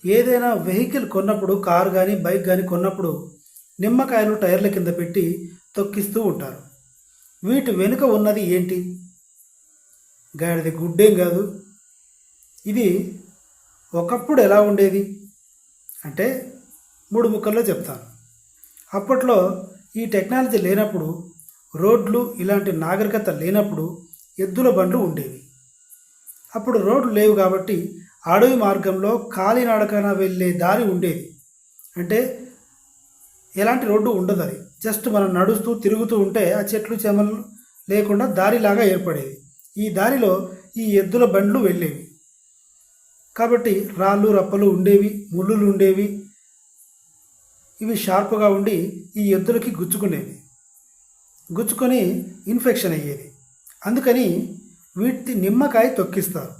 ఏదైనా వెహికల్ కొన్నప్పుడు కారు కానీ బైక్ కానీ కొన్నప్పుడు నిమ్మకాయలు టైర్ల కింద పెట్టి తొక్కిస్తూ ఉంటారు. వీటి వెనుక ఉన్నది ఏంటి? గాడిది గుడ్డేం కాదు. ఇది ఒకప్పుడు ఎలా ఉండేది అంటే 3 ముక్కల్లో చెప్తాను. అప్పట్లో ఈ టెక్నాలజీ లేనప్పుడు, రోడ్లు ఇలాంటి నాగరికత లేనప్పుడు ఎద్దుల బండ్లు ఉండేవి. అప్పుడు రోడ్లు లేవు కాబట్టి అడవి మార్గంలో కాలినడకన వెళ్ళే దారి ఉండేది. అంటే ఎలాంటి రోడ్డు ఉండదు, అది జస్ట్ మనం నడుస్తూ తిరుగుతూ ఉంటే ఆ చెట్లు చెమలు లేకుండా దారిలాగా ఏర్పడేది. ఈ దారిలో ఈ ఎద్దుల బండ్లు వెళ్ళేవి. కాబట్టి రాళ్ళు రప్పలు ఉండేవి, ముళ్ళులు ఉండేవి. ఇవి షార్ప్గా ఉండి ఈ ఎద్దులకి గుచ్చుకొని ఇన్ఫెక్షన్ అయ్యేది. అందుకని వీటి నిమ్మకాయ తొక్కిస్తారు,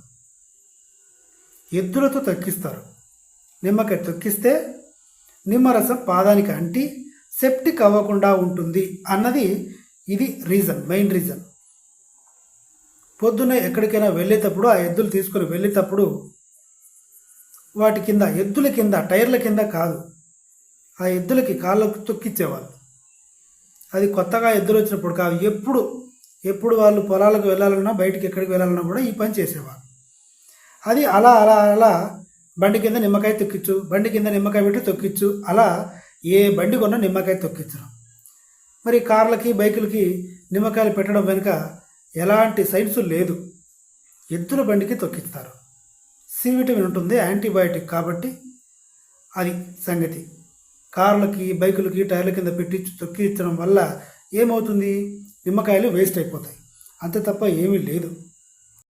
ఎద్దులతో తొక్కిస్తారు. నిమ్మకాయ తొక్కిస్తే నిమ్మరసం పాదానికి అంటి సెప్టిక్ అవ్వకుండా ఉంటుంది అన్నది ఇది మెయిన్ రీజన్. పొద్దున్నే ఎక్కడికైనా వెళ్ళేటప్పుడు ఆ ఎద్దులు తీసుకొని వెళ్ళేటప్పుడు వాటి కింద, ఎద్దుల కింద, టైర్ల కింద కాదు, ఆ ఎద్దులకి కాళ్ళకు తొక్కిచ్చేవాళ్ళు. అది కొత్తగా ఎద్దులు వచ్చినప్పుడు కాదు, ఎప్పుడు వాళ్ళు పొలాలకు వెళ్ళాలన్నా బయటికి ఎక్కడికి వెళ్ళాలన్నా కూడా ఈ పని చేసేవాళ్ళు. అది అలా అలా అలా బండి కింద నిమ్మకాయ తొక్కిచ్చు, బండి కింద నిమ్మకాయ పెట్టి తొక్కిచ్చు, అలా ఏ బండి కొన్నా నిమ్మకాయ తొక్కించడం. మరి కార్లకి బైకులకి నిమ్మకాయలు పెట్టడం వెనుక ఎలాంటి సైన్స్ లేదు. ఎద్దుల బండికి తొక్కిస్తారు. సి విటమిన్ ఉంటుంది, యాంటీబయాటిక్, కాబట్టి అది సంగతి. కార్లకి బైకులకి టైర్ల కింద పెట్టి తొక్కించడం వల్ల ఏమవుతుంది? నిమ్మకాయలు వేస్ట్ అయిపోతాయి, అంతే తప్ప ఏమీ లేదు.